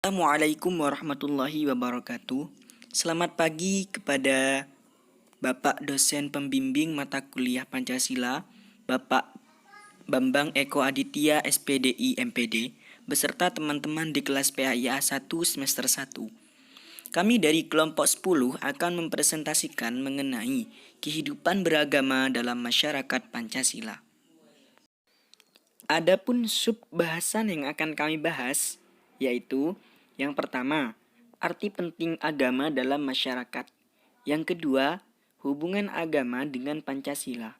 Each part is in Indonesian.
Assalamualaikum warahmatullahi wabarakatuh. Selamat pagi kepada Bapak dosen pembimbing mata kuliah Pancasila, Bapak Bambang Eko Aditya SPDI MPD, beserta teman-teman di kelas PAIA 1 semester 1. Kami dari kelompok 10 akan mempresentasikan mengenai kehidupan beragama dalam masyarakat Pancasila. Adapun sub bahasan yang akan kami bahas yaitu yang pertama, arti penting agama dalam masyarakat. Yang kedua, hubungan agama dengan Pancasila.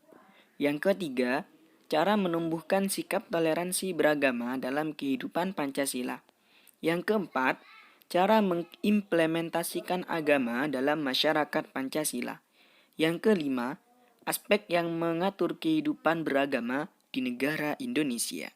Yang ketiga, cara menumbuhkan sikap toleransi beragama dalam kehidupan Pancasila. Yang keempat, cara mengimplementasikan agama dalam masyarakat Pancasila. Yang kelima, aspek yang mengatur kehidupan beragama di negara Indonesia.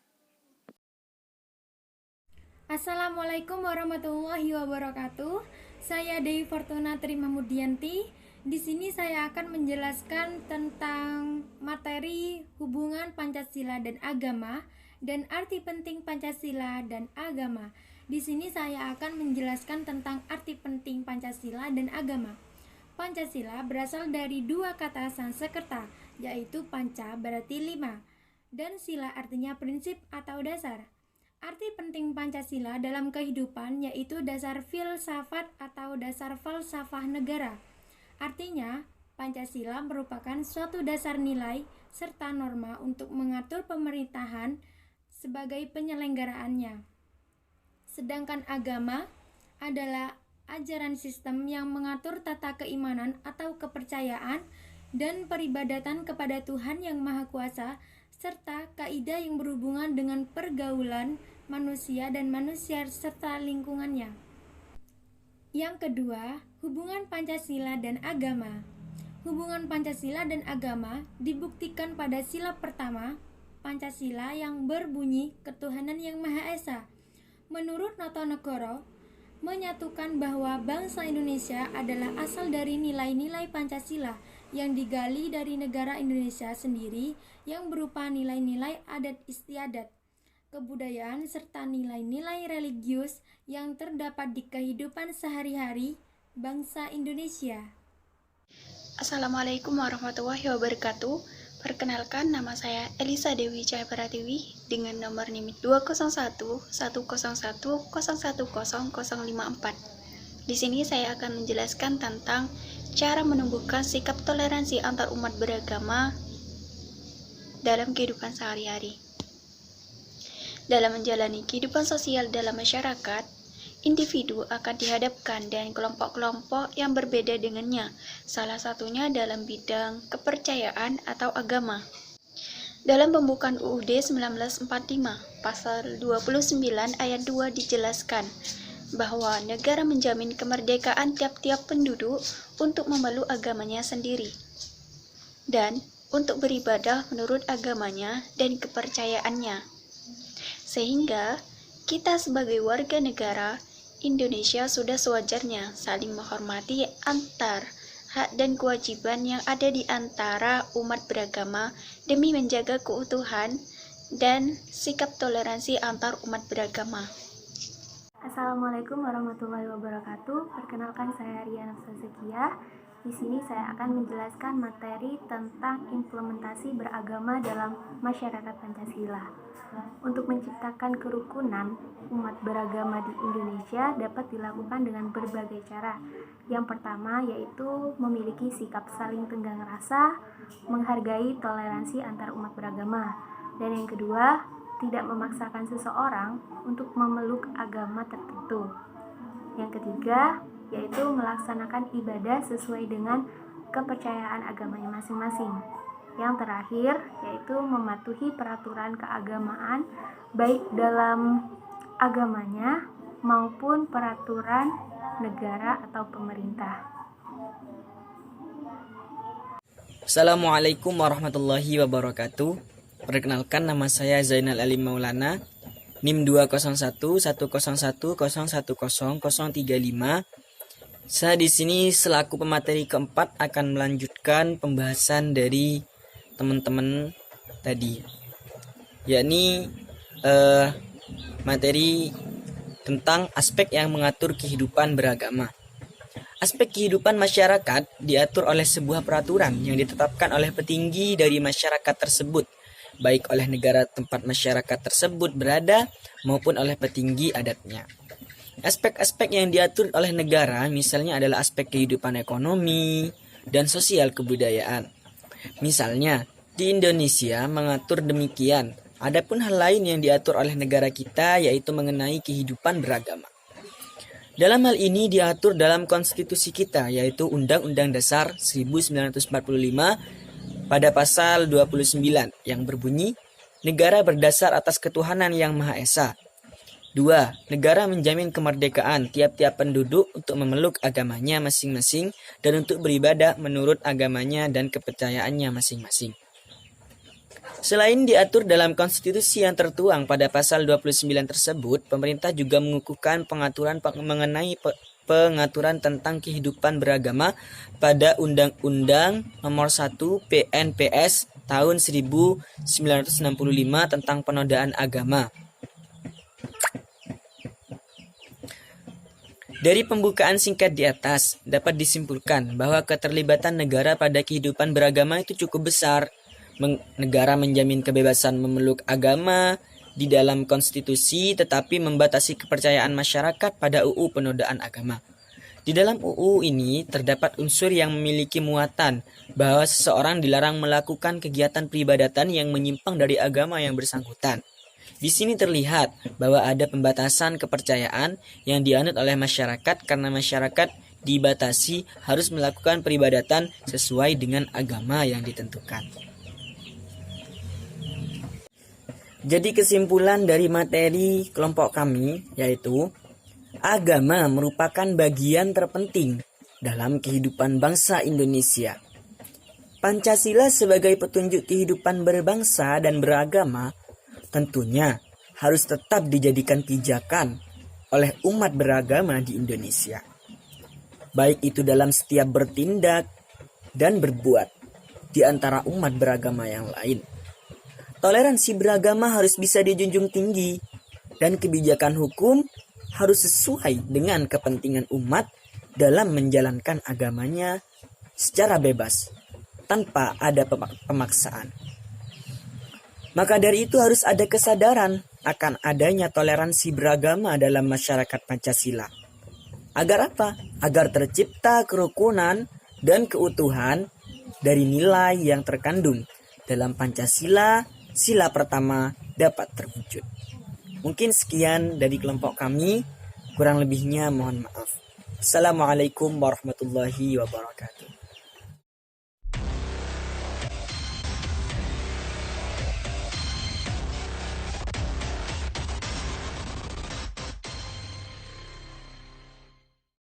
Assalamualaikum warahmatullahi wabarakatuh. Saya Dewi Fortuna Trimamudianti. Di sini saya akan menjelaskan tentang materi hubungan Pancasila dan agama dan arti penting Pancasila dan agama. Di sini saya akan menjelaskan tentang arti penting Pancasila dan agama. Pancasila berasal dari dua kata Sanskerta, yaitu panca berarti 5 dan sila artinya prinsip atau dasar. Arti penting Pancasila dalam kehidupan yaitu dasar filsafat atau dasar falsafah negara. Artinya, Pancasila merupakan suatu dasar nilai serta norma untuk mengatur pemerintahan sebagai penyelenggaraannya. Sedangkan agama adalah ajaran sistem yang mengatur tata keimanan atau kepercayaan dan peribadatan kepada Tuhan yang Maha Kuasa serta kaidah yang berhubungan dengan pergaulan manusia dan manusia serta lingkungannya. Yang kedua, hubungan Pancasila dan agama. Hubungan Pancasila dan agama dibuktikan pada sila pertama Pancasila yang berbunyi ketuhanan yang Maha Esa. Menurut Notonegoro, menyatukan bahwa bangsa Indonesia adalah asal dari nilai-nilai Pancasila yang digali dari negara Indonesia sendiri yang berupa nilai-nilai adat istiadat, kebudayaan, serta nilai-nilai religius yang terdapat di kehidupan sehari-hari bangsa Indonesia. Assalamualaikum warahmatullahi wabarakatuh. Perkenalkan, nama saya Elisa Dewi Cahaya Pratiwi dengan nomor NIM 201 101 010 054. Di sini saya akan menjelaskan tentang cara menumbuhkan sikap toleransi antar umat beragama dalam kehidupan sehari-hari. Dalam menjalani kehidupan sosial dalam masyarakat, individu akan dihadapkan dengan kelompok-kelompok yang berbeda dengannya, salah satunya dalam bidang kepercayaan atau agama. Dalam pembukaan UUD 1945, pasal 29 ayat 2 dijelaskan bahwa negara menjamin kemerdekaan tiap-tiap penduduk untuk memeluk agamanya sendiri dan untuk beribadah menurut agamanya dan kepercayaannya. Sehingga kita sebagai warga negara Indonesia sudah sewajarnya saling menghormati antar hak dan kewajiban yang ada di antara umat beragama demi menjaga keutuhan dan sikap toleransi antar umat beragama. Assalamualaikum warahmatullahi wabarakatuh. Perkenalkan, saya Riana Sazekia. Di sini saya akan menjelaskan materi tentang implementasi beragama dalam masyarakat Pancasila. Untuk menciptakan kerukunan umat beragama di Indonesia dapat dilakukan dengan berbagai cara. Yang pertama yaitu memiliki sikap saling tenggang rasa, menghargai toleransi antar umat beragama. Dan yang kedua, tidak memaksakan seseorang untuk memeluk agama tertentu. Yang ketiga, yaitu melaksanakan ibadah sesuai dengan kepercayaan agamanya masing-masing. Yang terakhir, yaitu mematuhi peraturan keagamaan baik dalam agamanya maupun peraturan negara atau pemerintah. Assalamualaikum warahmatullahi wabarakatuh. Perkenalkan, nama saya Zainal Alim Maulana, NIM 201 101 010 035. Saya di sini selaku pemateri keempat akan melanjutkan pembahasan dari teman-teman tadi, yakni materi tentang aspek yang mengatur kehidupan beragama. Aspek kehidupan masyarakat diatur oleh sebuah peraturan yang ditetapkan oleh petinggi dari masyarakat tersebut, baik oleh negara tempat masyarakat tersebut berada maupun oleh petinggi adatnya. Aspek-aspek yang diatur oleh negara misalnya adalah aspek kehidupan ekonomi dan sosial kebudayaan. Misalnya, di Indonesia mengatur demikian. Adapun hal lain yang diatur oleh negara kita yaitu mengenai kehidupan beragama. Dalam hal ini diatur dalam konstitusi kita yaitu Undang-Undang Dasar 1945 pada pasal 29 yang berbunyi, negara berdasar atas ketuhanan yang Maha Esa. 2. Negara menjamin kemerdekaan tiap-tiap penduduk untuk memeluk agamanya masing-masing dan untuk beribadah menurut agamanya dan kepercayaannya masing-masing. Selain diatur dalam konstitusi yang tertuang pada pasal 29 tersebut, pemerintah juga mengukuhkan pengaturan mengenai pengaturan tentang kehidupan beragama pada Undang-Undang Nomor 1 PNPS tahun 1965 tentang penodaan agama. Dari pembukaan singkat di atas, dapat disimpulkan bahwa keterlibatan negara pada kehidupan beragama itu cukup besar. Negara menjamin kebebasan memeluk agama di dalam konstitusi tetapi membatasi kepercayaan masyarakat pada UU penodaan agama. Di dalam UU ini terdapat unsur yang memiliki muatan bahwa seseorang dilarang melakukan kegiatan peribadatan yang menyimpang dari agama yang bersangkutan. Di sini terlihat bahwa ada pembatasan kepercayaan yang dianut oleh masyarakat karena masyarakat dibatasi harus melakukan peribadatan sesuai dengan agama yang ditentukan. Jadi kesimpulan dari materi kelompok kami yaitu agama merupakan bagian terpenting dalam kehidupan bangsa Indonesia. Pancasila sebagai petunjuk kehidupan berbangsa dan beragama tentunya harus tetap dijadikan pijakan oleh umat beragama di Indonesia. Baik itu dalam setiap bertindak dan berbuat di antara umat beragama yang lain. Toleransi beragama harus bisa dijunjung tinggi dan kebijakan hukum harus sesuai dengan kepentingan umat dalam menjalankan agamanya secara bebas tanpa ada pemaksaan. Maka dari itu harus ada kesadaran akan adanya toleransi beragama dalam masyarakat Pancasila. Agar apa? Agar tercipta kerukunan dan keutuhan dari nilai yang terkandung dalam Pancasila, sila pertama dapat terwujud. Mungkin sekian dari kelompok kami, kurang lebihnya mohon maaf. Assalamualaikum warahmatullahi wabarakatuh.